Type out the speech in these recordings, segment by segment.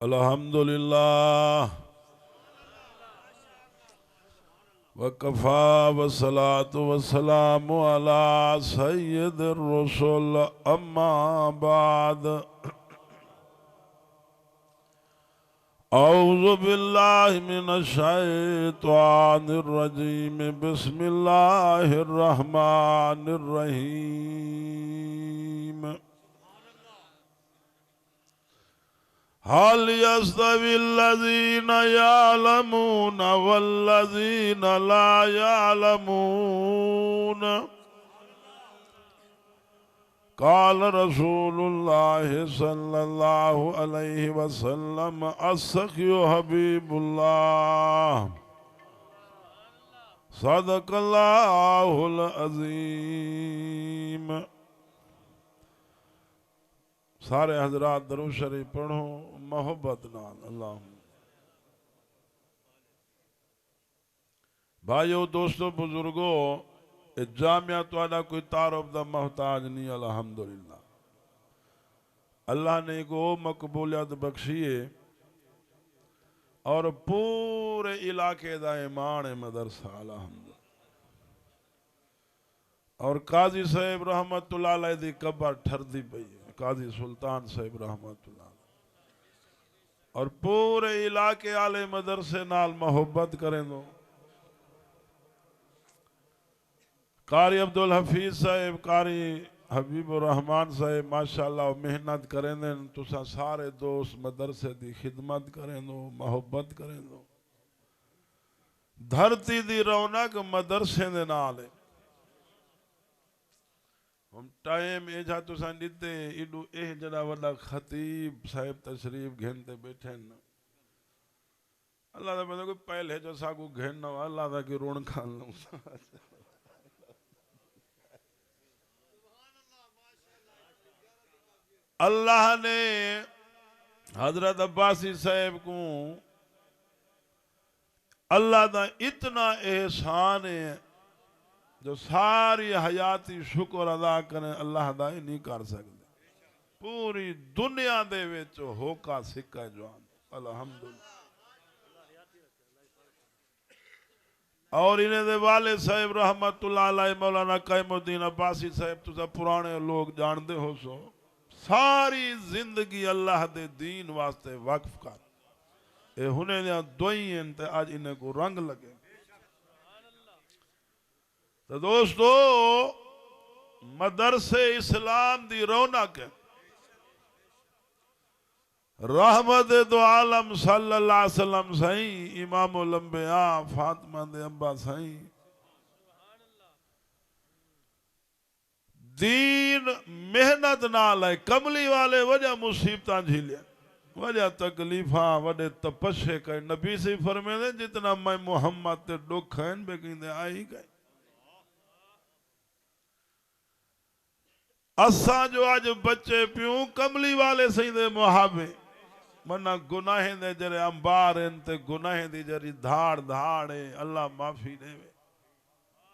अल्हम्दुलिल्लाह वकफ़ा वस्सलातु वस्सलामु अला सय्यिदिर रुसूल अम्मा बाद औज़ु बिल्लाहि मिनश शैतानिर रजीम बिस्मिल्लाहिर रहमानिर रहीम हल यस्तविल्लज़ीना यअलमून वल्लज़ीना ला यअलमून क़ाल रसूलुल्लाहि सल्लल्लाहु अलैहि वसल्लम अस्सक़्यु हबीबुल्लाह सदक़ल्लाहुल अज़ीम। सारे हजरात दरूद शरीफ पढ़ो मोहब्बत नाल। अल्लाह भाइयों दोस्तों बुजुर्गो जामिया तुहाडा कोई तारुफ दा मोहताज नहीं। अल्हम्दुलिल्लाह अल्लाह ने को मकबूलियत बख्शी है और पूरे इलाके दा ईमान है मदरसा। अल्हम्दुलिल्लाह और काजी साहब रहमतुल्लाह अलैह दी कब्र ठरदी पई है। काजी सुल्तान साहब रहमतुल्लाह और पूरे इलाके आले मदरसे नाल मोहब्बत करें दो। कारी अब्दुल हफीज साहब कारी हबीबुर रहमान साहब माशाअल्लाह मेहनत करें दे। तुसा सारे दोस्त मदरसे दी खिदमत करें दो मोहब्बत करें दो। धरती दी रौनक मदरसे दे नाल है। हम टाइम एजा तुसा नीते इडू एह जड़ा वड़ा खतीब साहब तशरीफ घेनते बैठे न। अल्लाह दा बंदा कोई पहले जो सागू घेन न अल्लाह दा की रोण खान लो। अल्लाह ने हजरत अब्बासी साहब को अल्लाह दा इतना एहसान है जो सारी हयाती शुक्र अदा करें अल्लाह दा ही नहीं कर सकते। पूरी दुनिया दे विच होका सिक्का जवान अल्हम्दुलिल्लाह। और इन्हें दे वाले साहब रहमतुल्लाह अलैह मौलाना क़ैमुद्दीन अब्बासी साहब तुसा पुराने लोग जानते हो सो सारी जिंदगी अल्लाह दे दीन वास्ते वक्फ कर ए हुने दियां दोई ते आज इन्हें को रंग लगे। तो दोस्तों मदरसे इस्लाम दी रौनक है। रहमत दो आलम सल्लल्लाहु अलैहि वसल्लम सही इमामुल अंबिया फातिमा दे अब्बा सही दीन मेहनत नाल है। कमली वाले वजह मुसीबत झीलिया वजह तकलीफा वडे तपस्से कई। नबी से फरमाते जितना मैं मोहम्मद ते दुख हैं बेकिंदे आई गए। असा जो आज बच्चे प्यूं कमली वाले सही दे मुहाबे मना गुनाहें दे जरे अंबार हैं ते गुनाहें दी जरी धाड़ धाड़ है अल्लाह माफी देवे।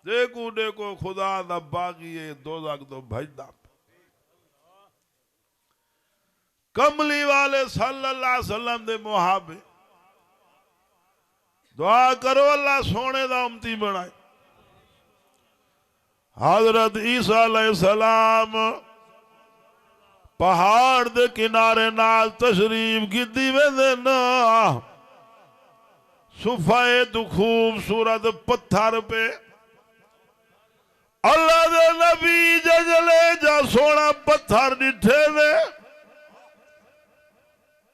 देखो देखो खुदा दा बागी है दोज़ख तो भजदा। कमली वाले सल्लल्लाहु अलैहि वसल्लम दे मुहाबे दुआ करो अल्लाह सोने दा उम्मती बनाए। हजरत ईसा अलैहिस्सलाम पहाड़ दे किनारे नाल तशरीफ गिद्दी वेंदे ना सुफेद खूबसूरत पत्थर पे अल्लाह दे नबी जजले जा सोना पत्थर डिठे ने।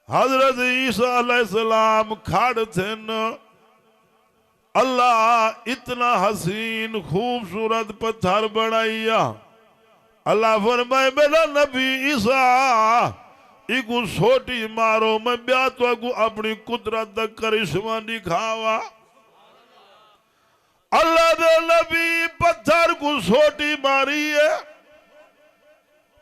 हजरत ईसा अलैहिस्सलाम खड़ थे न। अल्लाह इतना हसीन खूबसूरत पत्थर बनाइया। अल्लाह फरमाए मेरा नबी ईसा इको सोटी मारो मैं ब्याह तो अगू अपनी कुदरत दा करिश्मा दिखावा। अल्लाह दे नबी पत्थर को सोटी मारी है।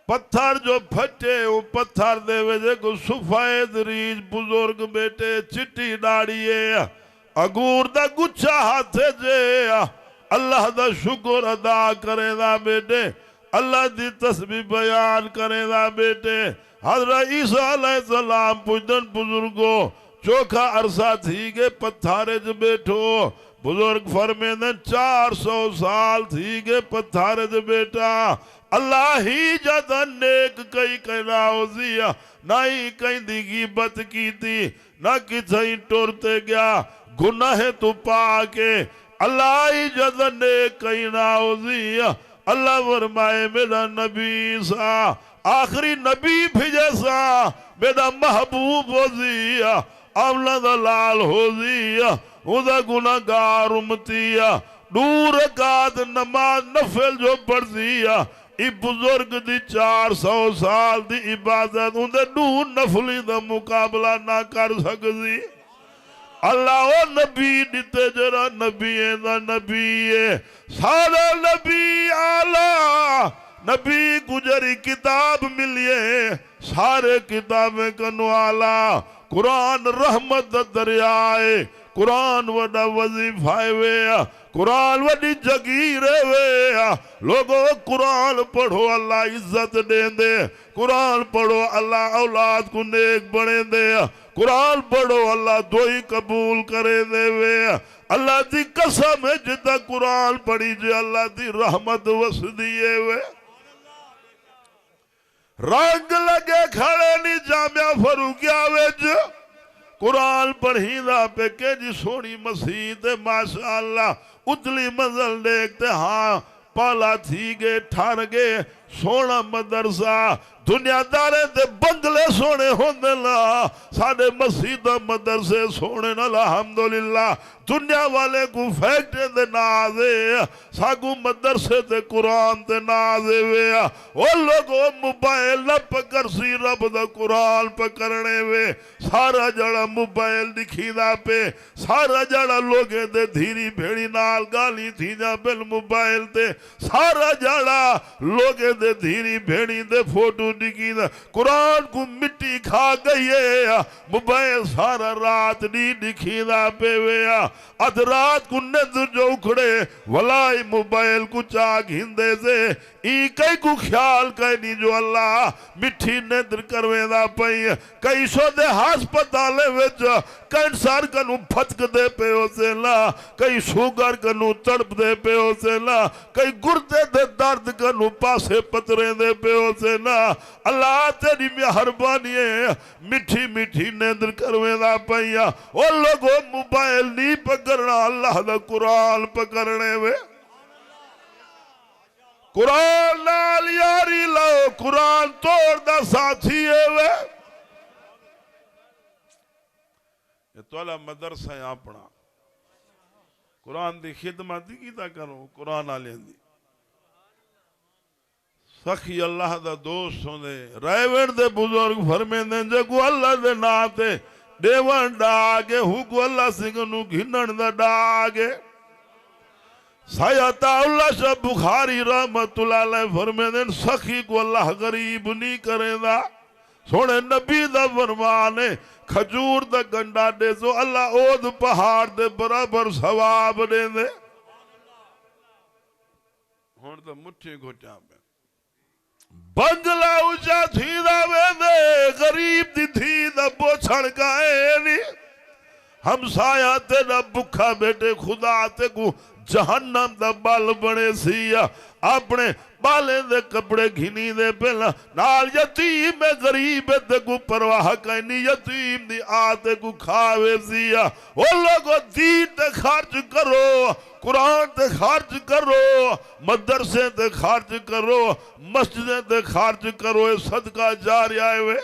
पत्थर जो फटे वो पत्थर दे वजह को सुफेद रीज बुजुर्ग बेटे चिट्टी दाढ़ी है अगूर दा गुच्छा हाथ जे अल्लाह दा शुक्र अदा करेगा बेटे। अल्लाह दी तस्बीह बयान करेगा बेटे। हजरत ईसा अलैहिस्सलाम पुजन बुजुर्गो चोखा अरसा थी गए पत्थारे च बैठो बुजुर्ग फरमेंदन 400 साल थी गए पत्थारे च बेटा अल्लाह ही जद नेक कई कहना होजिया ना ही कहीं दी गिबत की थी ना किथे टुरते गया गुनाह तू पाके अल्लाह ही जद नेक कई ना होजिया अल्लाह फरमाए मेरा नबी सा आखिरी नबी भेजा मेरा महबूब हो जिया आमला दा लाल हो जिया उदा गुनाहगार उम्मतिया दूर रकात नमाज नफल जो पढ़ दिया इ बुजुर्ग दी 400 साल दी इबादत उन्दे दूर नफली दा मुकाबला ना कर सकदी अल्लाह ओ नबी दिते जरा नबी दा नबी है सारा नबी आला नबी गुजरी किताब मिलिए सारे किताबें कनु आला कुरान रहमत दरियाए कुरान वडा वजीफा वे कुरान वडी जगीर वे लोगो कुरान पढ़ो अल्लाह इज्जत देंदे कुरान पढ़ो अल्लाह औलाद को नेक बने दे कुरान पढ़ो अल्लाह दोई कबूल करे दे वे अल्लाह दी कसम है जिदा कुरान पढ़ी जे अल्लाह दी रहमत वस दिए वे रंग लगे खड़े नी जामिया फरूकिया विच कुरान पढ़ीदा पे के जी सोनी मसीत माशाअल्लाह उतली मंजिल देखते हाँ पाला थी गए ठर गए सोना मदरसा दुनियादारे दे बंगले सोने होंदे ला साडे मस्जिद मदरसे सोने ना अल्हम्दुलिल्लाह दुनिया वाले को फैक्ट्री दे नाज़े सागू मदरसे ते कुरान ते नाज़े वे ओ लोगो मोबाइल न पकड़ सी रब दा कुरान पकड़ने वे सारा जड़ा मोबाइल दिखीदा पे सारा जड़ा लोगे दे धीरी भेड़ी नाल गाली थी जा बिल मोबाइल ते सारा जड़ा लोगे दे धीरी भेड़ी दे फोटो दिखीदा कुरान को मिट्टी खा गई है मोबाइल सारा रात नी दिखीदा पे वे अध रात को नजर जो उखड़े वलाई मोबाइल को चाक हिंदे से ई कई को ख्याल कई नहीं जो अल्लाह मिठी नजर करवेदा पई कई सो दे हस्पताल विच कैंसर कनु फटक दे पे उसे ला कई शुगर कनु तड़प दे पे उसे ला कई गुर्दे दे दर्द कनु पासे पतरे दे पे उसे ला अल्लाह तेरी मेहरबानी है मिठी मिठी नजर करवेदा पई ओ लोगो मोबाइल नी पकड़ना अल्लाह दा कुरान पकड़ने वे कुरान नाल यारी लो कुरान तोड़ दा साथी है वे ये तोला मदरसा है अपना कुरान दी खिदमत दी कीता करो कुरान आले दी सखी अल्लाह दा दोस्त होंदे रायवेण दे बुजुर्ग फरमेंदे जगो अल्लाह दे नाम ते देवन डागे हुकु अल्लाह सिंह नु घिनण दा डागे सायताउल्लाह शाह बुखारी रहमतुल्लाह अलैह फरमाते सखी को अल्लाह गरीब नहीं करेगा सोने नबी दा फरमान है खजूर दा गंडा दे सो अल्लाह ओद पहाड़ दे बराबर सवाब दे दे हुण तो मुट्ठी घोटा पे बंगला ऊंचा थी दा वे दे गरीब दी थी दा बोछण काए नी हमसाया ते दा भुखा बेटे खुदा ते को जहन्नम दा बल बने सिया अपने बाले दे कपड़े घिनी दे पहला नाल यतीम में गरीब ते को परवाह कैनी यतीम दी आते को खावे सिया ओ लोगो दीन ते खर्च करो कुरान ते खर्च करो मदरसे ते खर्च करो मस्जिद ते खर्च करो सदका जारिया है वे